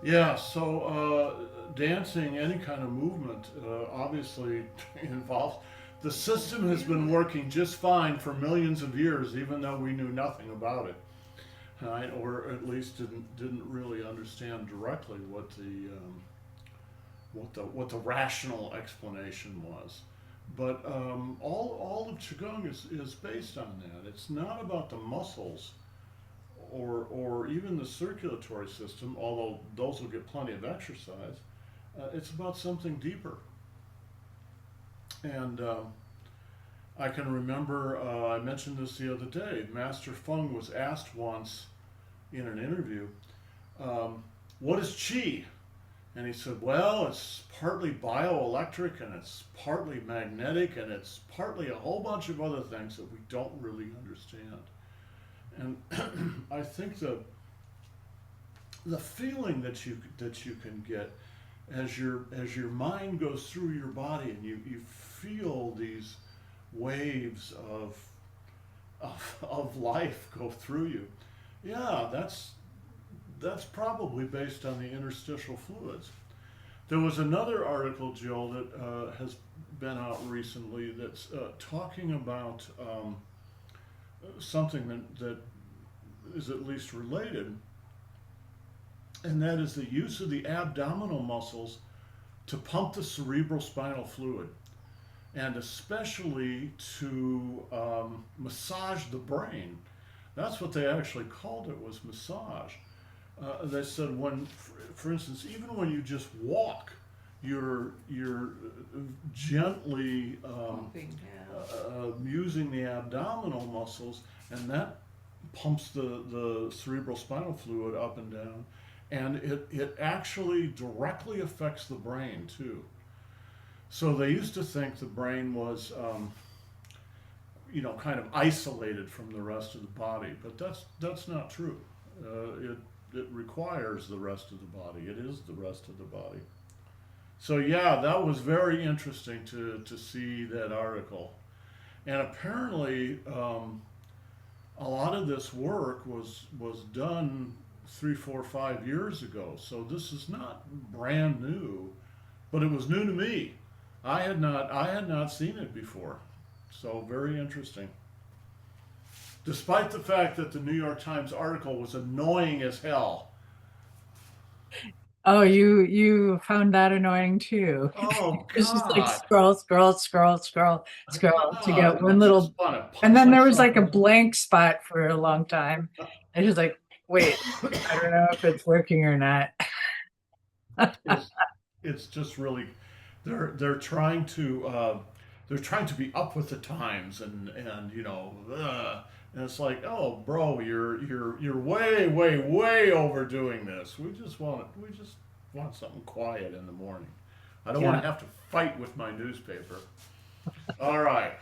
Yeah, so dancing, any kind of movement, obviously involves. The system has been working just fine for millions of years, even though we knew nothing about it, right? Or at least didn't really understand directly what the rational explanation was. But all of qigong is based on that. It's not about the muscles or even the circulatory system, although those will get plenty of exercise. It's about something deeper. And I can remember I mentioned this the other day. Master Feng was asked once in an interview, "What is qi?" And he said, "Well, it's partly bioelectric and it's partly magnetic and it's partly a whole bunch of other things that we don't really understand." And I think the feeling that you can get as your mind goes through your body and you feel these waves of life go through you. Yeah, that's probably based on the interstitial fluids. There was another article, Jill, that has been out recently that's talking about something that is at least related, and that is the use of the abdominal muscles to pump the cerebral spinal fluid, and especially to massage the brain. That's what they actually called it, was massage. They said when, for instance, even when you just walk, you're gently Pumping, yeah. using the abdominal muscles, and that pumps the cerebral spinal fluid up and down, and it actually directly affects the brain too. So they used to think the brain was, kind of isolated from the rest of the body, but that's not true. It requires the rest of the body. It is the rest of the body. So yeah, that was very interesting to see that article. And apparently, a lot of this work was done 3, 4, 5 years ago. So this is not brand new, but it was new to me. I had not seen it before. So very interesting. Despite the fact that the New York Times article was annoying as hell. Oh, you found that annoying too. Oh It's just like God. scroll, scroll, scroll, scroll, scroll to God, get you one just little, want to and punch then there was myself like a in the blank spot for a long time. And she's like, wait, I don't know if it's working or not. it's it's just really they're trying to be up with the times and and it's like, oh bro, you're way way way overdoing this. We just want something quiet in the morning. I don't want Yeah. to have to fight with my newspaper. All right.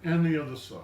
And the other side.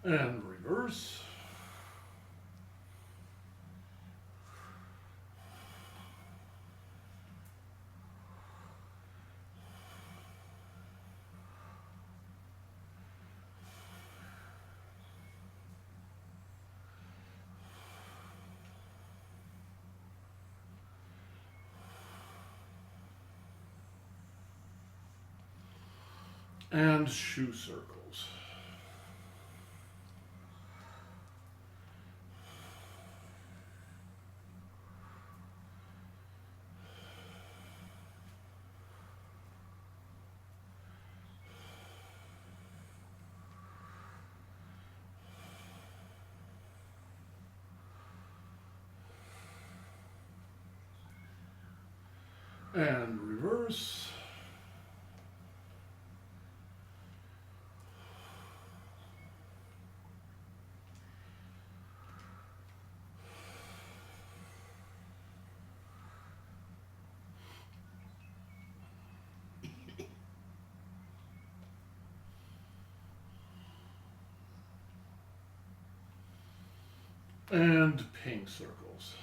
And reverse. And shoe circles. And reverse. And pink circles.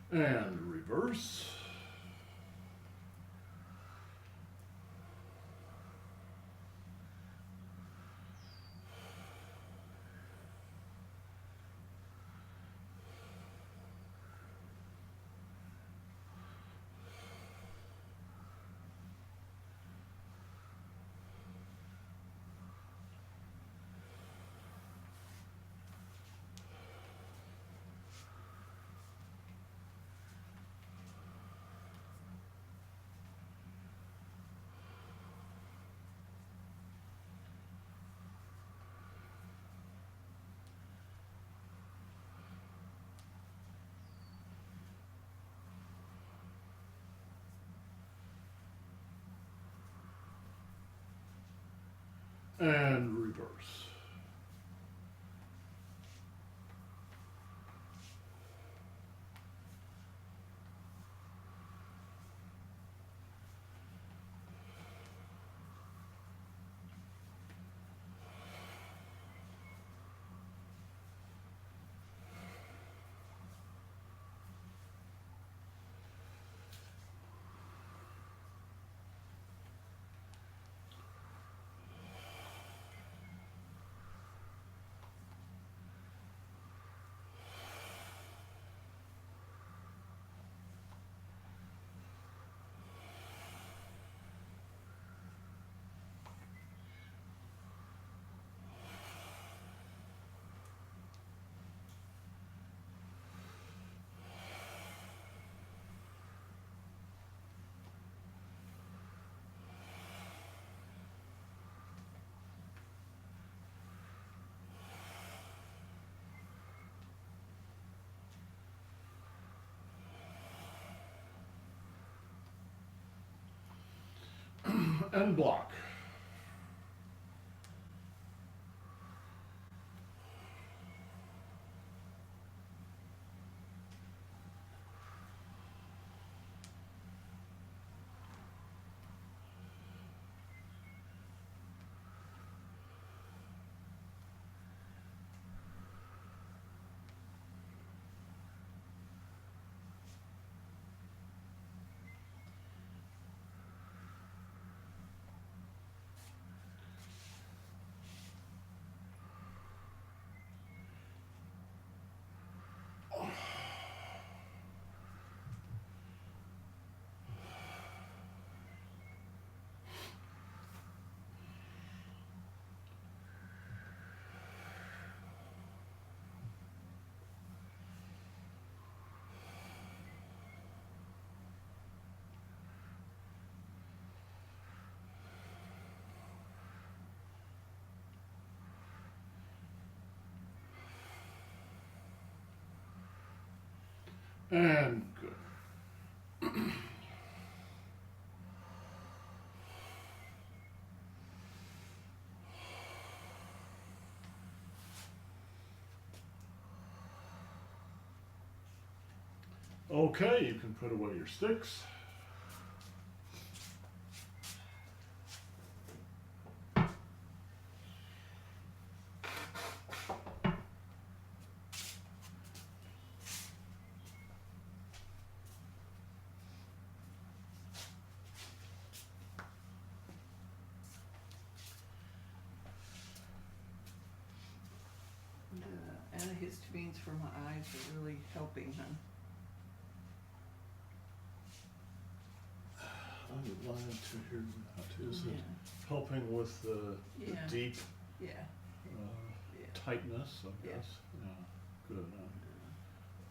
And reverse. And reverse. and block. And good. Okay, you can put away your sticks. The antihistamines for my eyes are really helping, huh? I'm glad to hear that. Is it Yeah. helping with the Yeah. deep Yeah. Yeah. tightness, I Yeah. guess? Yeah. Good.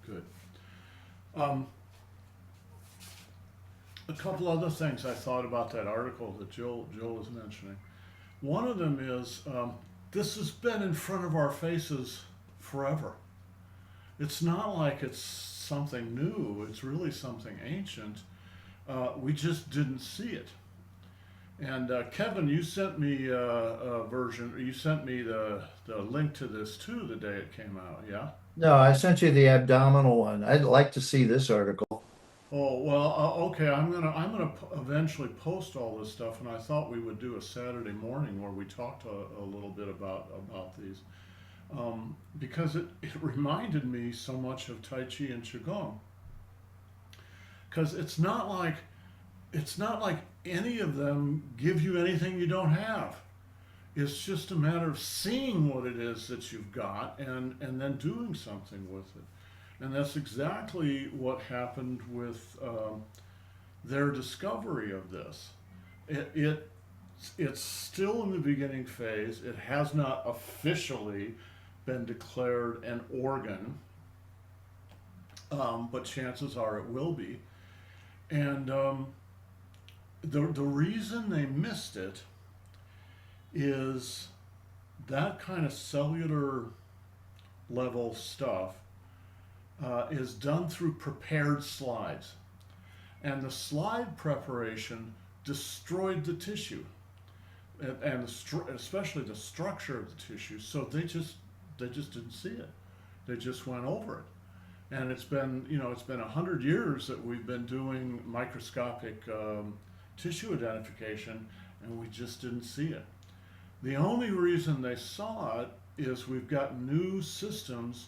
Good. Um, a couple other things I thought about that article that Jill was mentioning. One of them is this has been in front of our faces forever. It's not like it's something new, it's really something ancient. We just didn't see it. And Kevin, you sent me a version, you sent me the link to this too the day it came out, yeah? No, I sent you the abdominal one. I'd like to see this article. Oh, well, okay, I'm gonna eventually post all this stuff, and I thought we would do a Saturday morning where we talked a little bit about these. Because it reminded me so much of Tai Chi and Qigong. Because it's not like any of them give you anything you don't have. It's just a matter of seeing what it is that you've got and then doing something with it. And that's exactly what happened with their discovery of this. It's still in the beginning phase. It has not officially been declared an organ, but chances are it will be. And the reason they missed it is that kind of cellular level stuff is done through prepared slides. And the slide preparation destroyed the tissue and especially the structure of the tissue. So they just didn't see it. They just went over it. And it's been 100 years that we've been doing microscopic tissue identification, and we just didn't see it. The only reason they saw it is we've got new systems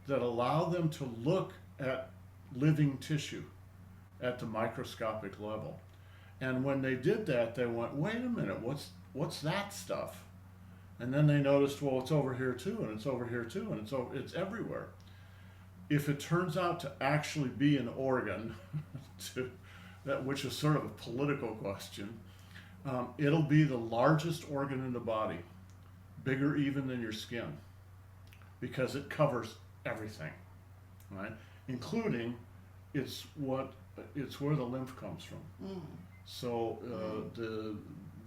that allow them to look at living tissue at the microscopic level. And when they did that, they went, wait a minute, what's that stuff? And then they noticed, well, it's over here too, and it's over here too, and it's everywhere. If it turns out to actually be an organ, which is sort of a political question, it'll be the largest organ in the body, bigger even than your skin, because it covers everything, right? Including it's where the lymph comes from. Mm. So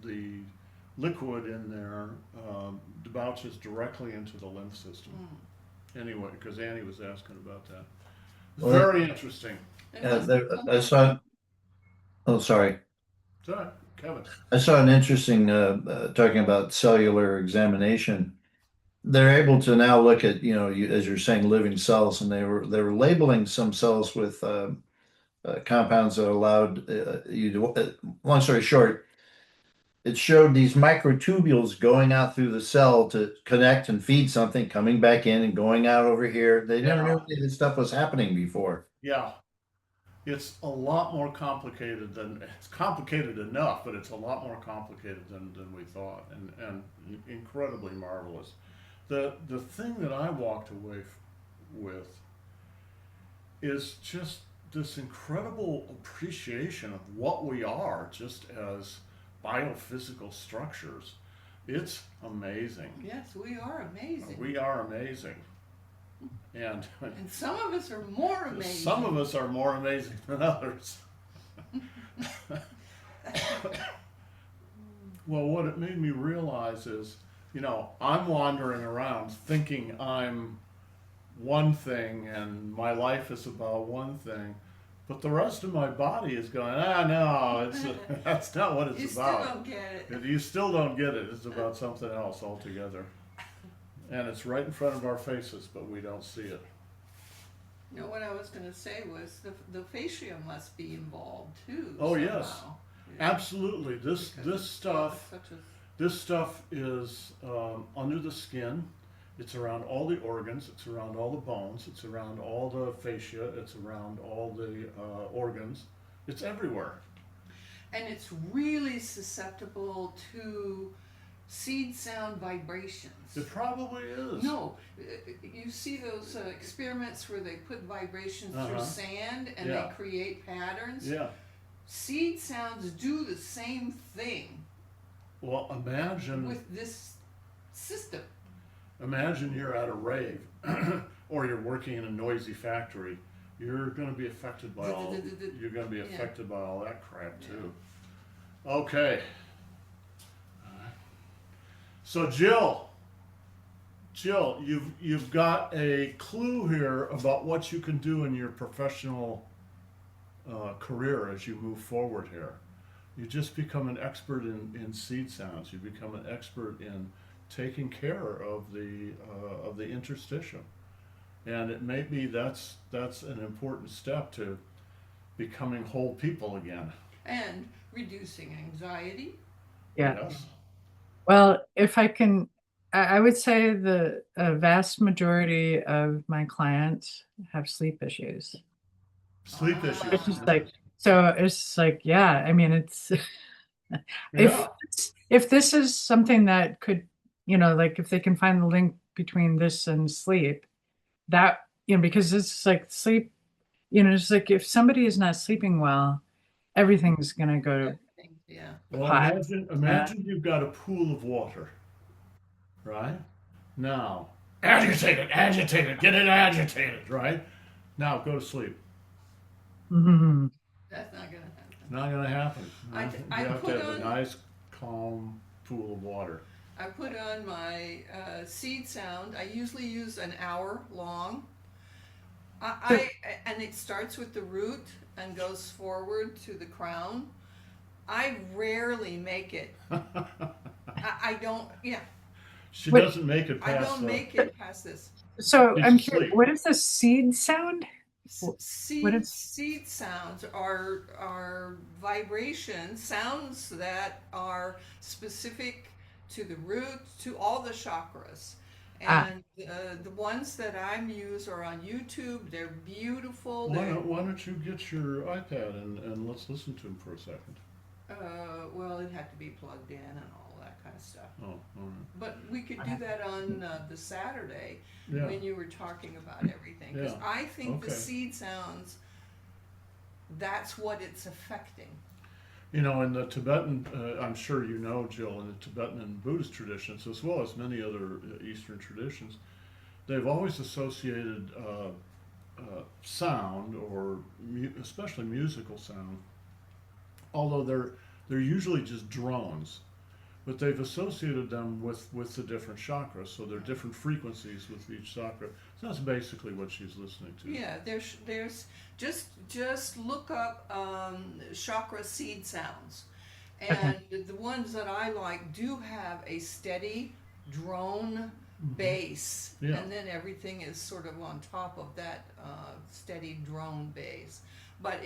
the liquid in there debouches directly into the lymph system. Anyway, because Annie was asking about that. Well, Very interesting. I saw. Oh, sorry. Sorry. Kevin. I saw an interesting, talking about cellular examination. They're able to now look at, as you're saying, living cells, and they were labeling some cells with compounds that allowed you to. Long story short, it showed these microtubules going out through the cell to connect and feed something, coming back in and going out over here. They never Yeah. knew any of this stuff was happening before. Yeah. It's a lot more complicated than it's complicated enough, but it's a lot more complicated than we thought, and incredibly marvelous. The thing that I walked away with is just this incredible appreciation of what we are just as biophysical structures. It's amazing. Yes, we are amazing. We are amazing. And And some of us are more amazing. some of us are more amazing than others. Well, what it made me realize is, I'm wandering around thinking I'm one thing and my life is about one thing, but the rest of my body is going, no, that's not what it's You about. still don't get it. You still don't get it. It's about something else altogether. And it's right in front of our faces, but we don't see it. What I was going to say was the fascia must be involved too. Oh, somehow. yes. Yeah. Absolutely. This stuff Such a, this stuff is under the skin. It's around all the organs. It's around all the bones. It's around all the fascia. It's around all the organs. It's everywhere. and it's really susceptible to seed sound vibrations. It probably is. No, you see those experiments where they put vibrations through Uh-huh. sand and Yeah. they create patterns? Yeah. Seed sounds do the same thing Well, imagine with this system. you're at a rave, or you're working in a noisy factory. You're going to be affected by all. You're going to be Yeah. affected by all that crap too. Okay. So Jill, you've got a clue here about what you can do in your professional career as you move forward here. You just become an expert in seed sounds. You become an expert in taking care of the interstitium, and it may be that's an important step to becoming whole people again. And reducing anxiety. Yeah. Yes. Well, if I can, I would say the vast majority of my clients have sleep issues. Sleep Ah. issues. It's just like, so it's like, yeah, I mean, it's, Yeah. if this is something that could, like if they can find the link between this and sleep, that, because it's like sleep, it's like if somebody is not sleeping well, everything's going to go to Yeah. Well, pot. imagine you've got a pool of water, right? Now, agitate it, get it agitated, right? Now go to sleep. Mhm. That's not going to happen. Not gonna happen. I You have put to have a on- nice, calm pool of water. I put on my seed sound. I usually use an hour long. And it starts with the root and goes forward to the crown. I rarely make it. I don't. Yeah, She Wait, doesn't make it I past. don't make it past this. So It's I'm sleep. curious, what is the seed sound? What is- Seed sounds are vibration sounds that are specific to the root, to all the chakras. And the ones that I'm use are on YouTube. They're beautiful. Why don't you get your iPad and let's listen to him for a second? Well, it had to be plugged in and all that kind of stuff. Oh, all right. But we could do that on the Saturday Yeah. when you were talking about everything. Because Yeah. I think the Okay. seed sounds, that's what it's affecting. In the Tibetan, I'm sure you know, Jill, in the Tibetan and Buddhist traditions, as well as many other Eastern traditions, they've always associated sound, or especially musical sound, although they're usually just drones, but they've associated them with the different chakras, so they're different frequencies with each chakra. So that's basically what she's listening to. Yeah, there's just look up chakra seed sounds, And the ones that I like do have a steady drone base, Yeah. and then everything is sort of on top of that steady drone base. But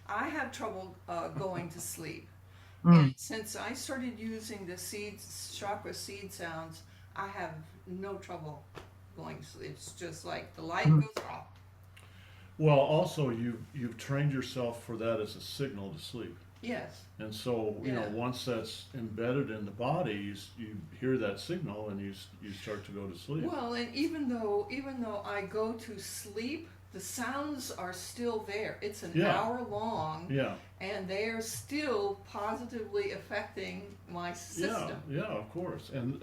I have trouble going to sleep. And Mm. since I started using the chakra seed sounds, I have no trouble going to sleep. It's just like the light Mm. goes off. Well, also you've trained yourself for that as a signal to sleep. Yes. And so, Yeah. once that's embedded in the body, you hear that signal and you start to go to sleep. Well, and even though I go to sleep, the sounds are still there. It's an Yeah. hour long, Yeah. and they are still positively affecting my system. Yeah, of course. And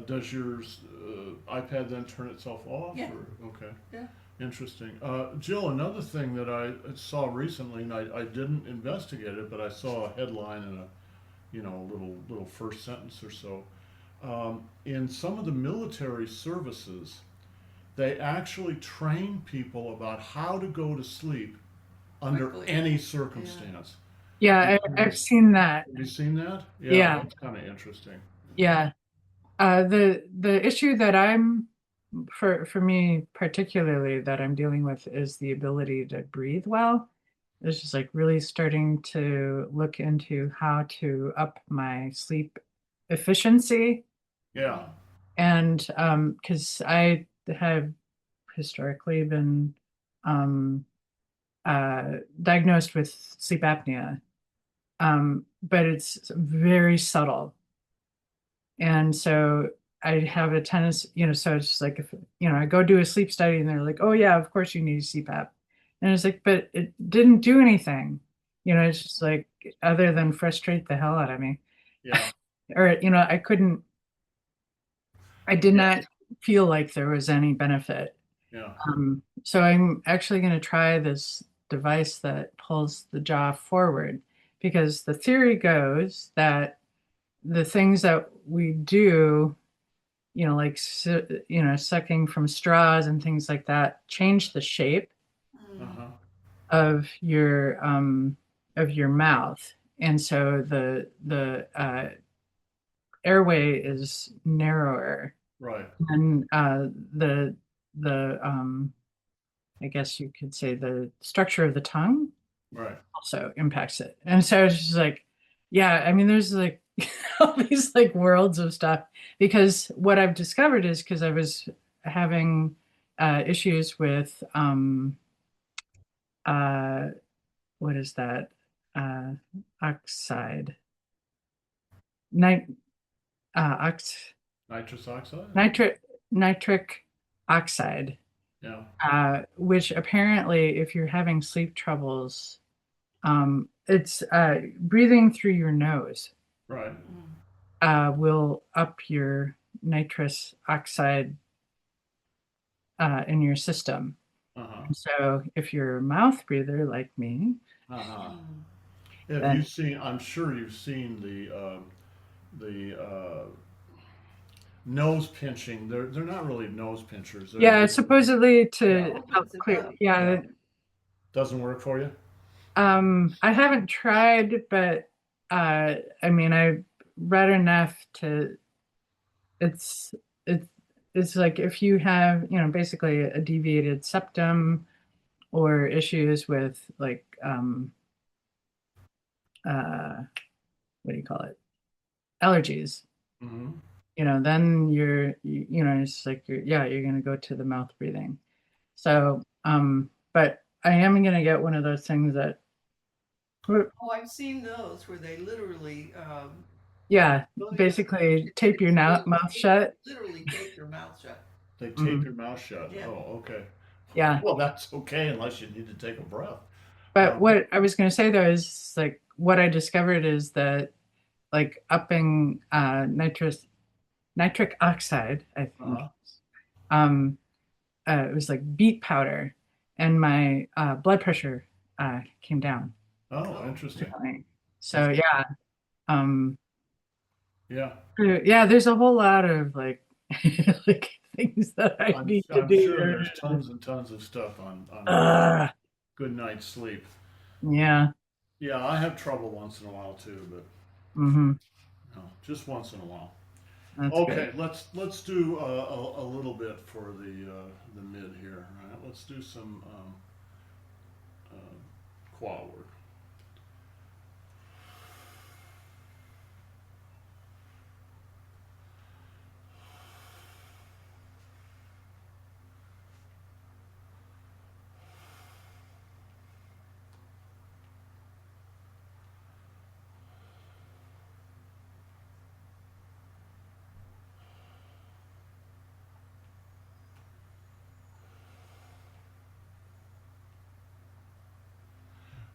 does your iPad then turn itself off? Yeah. Or, okay. Yeah. Interesting. Jill, another thing that I saw recently, and I didn't investigate it, but I saw a headline and little first sentence or so. In some of the military services, they actually train people about how to go to sleep under Quickly. any circumstance. Yeah, I've seen that. Have you seen that? Yeah. That's kind of interesting. Yeah. The issue that for me particularly that I'm dealing with is the ability to breathe well. It's just like really starting to look into how to up my sleep efficiency. Yeah. And because I have historically been um, diagnosed with sleep apnea, but it's very subtle. And so I have a tendency, so it's just like if, I go do a sleep study and they're like, oh yeah, of course you need CPAP. And it's like, but it didn't do anything. It's just like other than frustrate the hell out of me. Yeah. Or, I did Yeah. not feel like there was any benefit. Yeah. So I'm actually going to try this device that pulls the jaw forward because the theory goes that the things that we do, like, sucking from straws and things like that, change the shape Uh-huh. of your mouth. And so the airway is narrower Right. and the I guess you could say the structure of the tongue Right. also impacts it. And so it's just like, yeah, I mean, there's like all these like worlds of stuff because what I've discovered is because I was having issues with uh, what is that? Uh, oxide, nit, ox, Nitrous oxide? nitric oxide, Yeah. which apparently, if you're having sleep troubles, it's breathing through your nose Right. will up your nitrous oxide in your system. Uh-huh. So if you're a mouth breather like me, Uh-huh. Have then you seen, I'm sure you've seen the nose pinching. They're not really nose pinchers. yeah, supposedly to help Opens it clear. up. Yeah, Doesn't work for you? I haven't tried, but I mean, I read enough to. It's it's it's like if you have basically a deviated septum or issues with like uh what do you call it, allergies, Mm-hmm. then it's like you're going to go to the mouth breathing. So but I am going to get one of those things that Oh, I've seen those where they literally yeah, go to your, basically tape your mouth they shut. literally tape your mouth shut. They tape Mhm. your mouth shut. Yeah. Oh, okay. Yeah, Well, that's okay unless you need to take a breath. but Um, what I was going to say though is like what I discovered is that like upping nitric oxide, I think, uh-huh. um it was like beet powder, and my blood pressure came down. Oh, interesting. So yeah, um, Yeah. yeah, there's a whole lot of like like things that I I'm need to I'm sure there's do. tons and tons of stuff on Uh, good night's sleep. yeah, Yeah, I have trouble once in a while too, but Mm-hmm. no, just once in a while. That's Okay, good. let's do a little bit for the mid here. All right, let's do some quad work.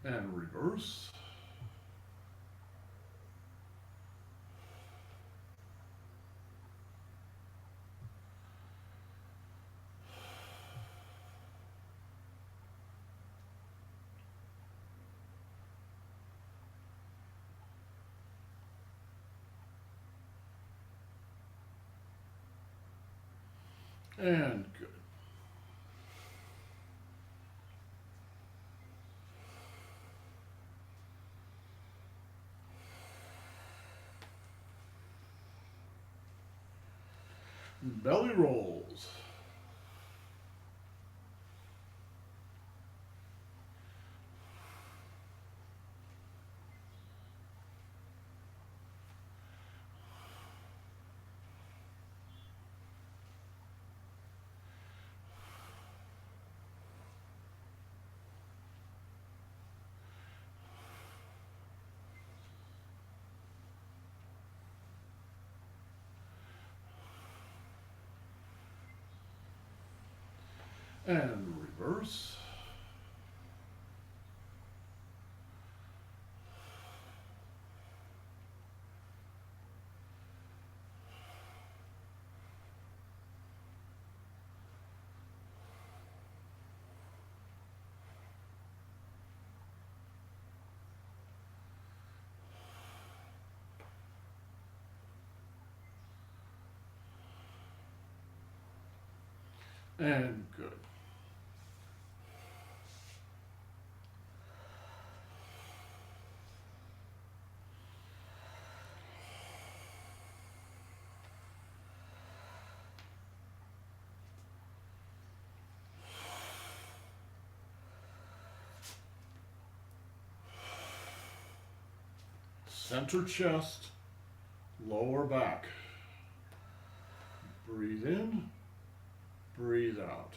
And reverse. And good. Belly rolls. And reverse. And good. Center chest, lower back. Breathe in, breathe out.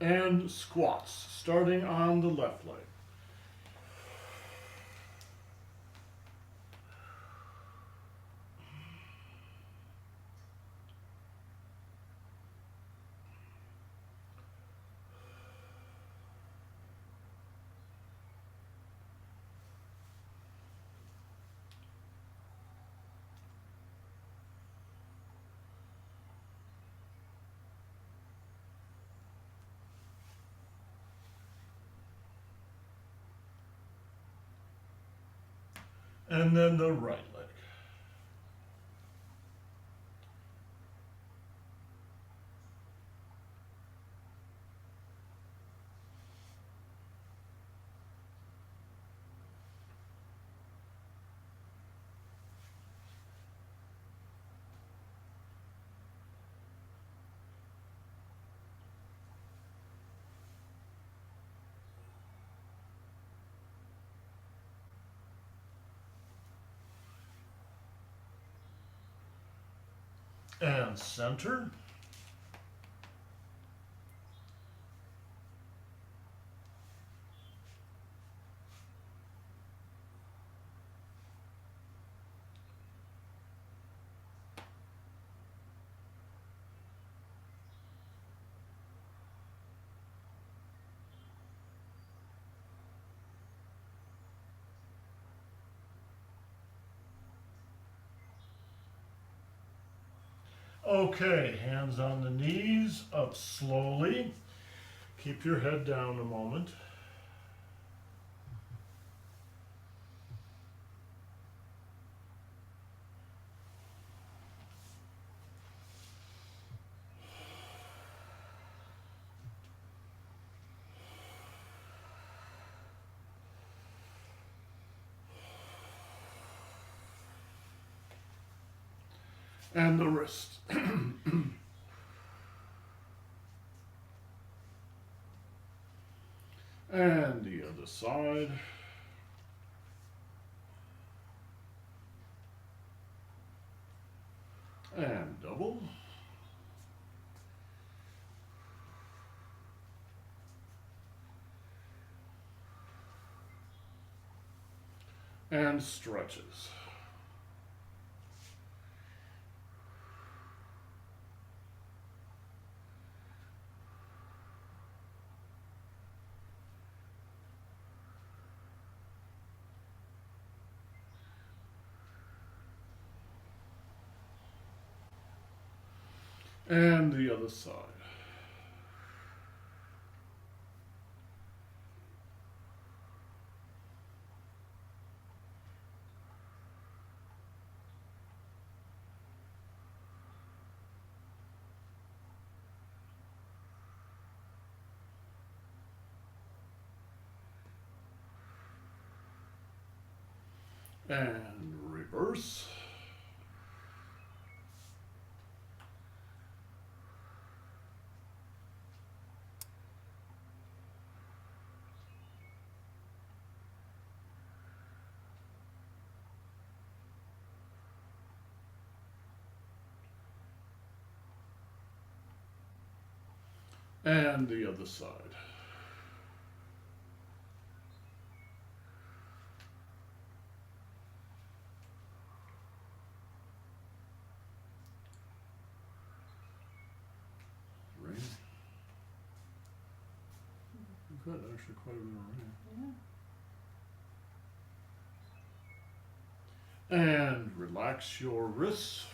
And squats, starting on the left leg. And then the right leg. And center. Okay, hands on the knees, up slowly. Keep your head down a moment. And the wrist. And the other side. And double. And stretches. And the other side. And reverse. And the other side. Rain. Good, actually quite a bit of rain. And relax your wrists.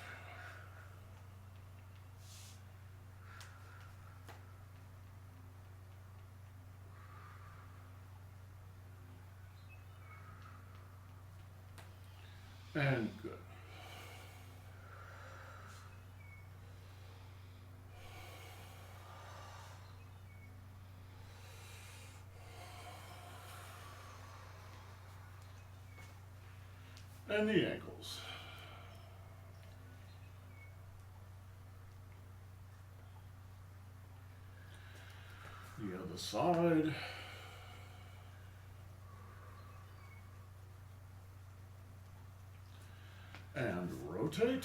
And good. And the ankles. The other side. And rotate.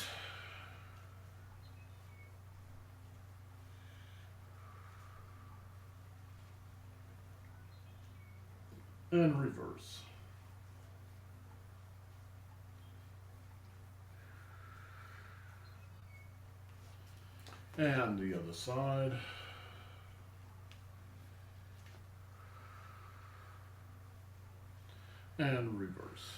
And reverse. And the other side. And reverse.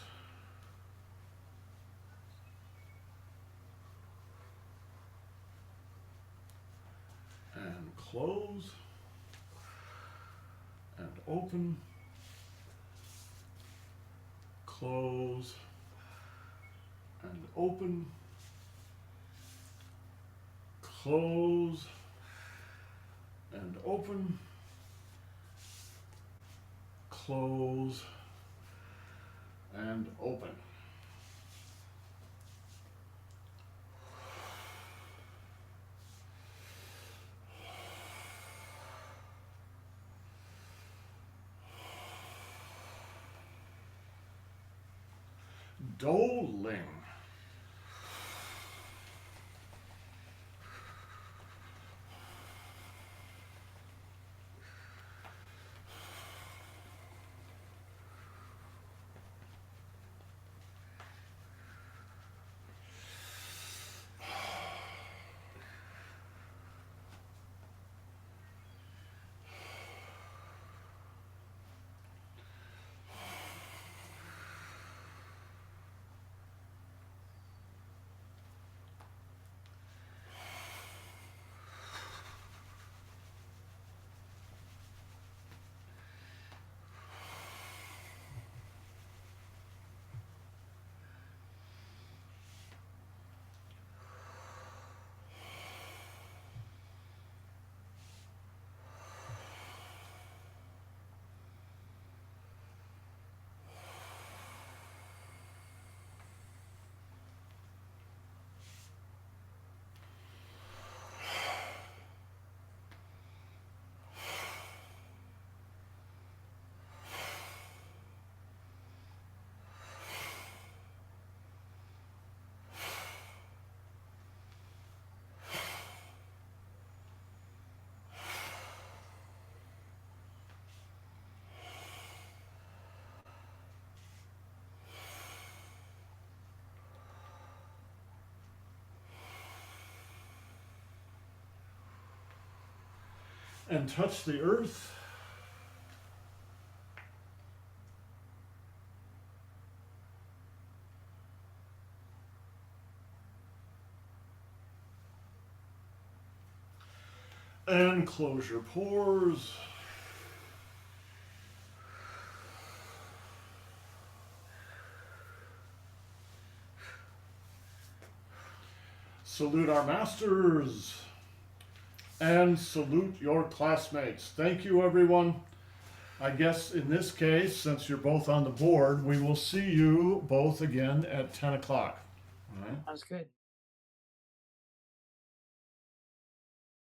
And close. And open. Close. And open. Close. And open. Close. And open. Doling. and touch the earth. And close your pores. Salute our masters and salute your classmates. Thank you, everyone. I guess in this case, since you're both on the board, we will see you both again at 10 o'clock. All right? Sounds good.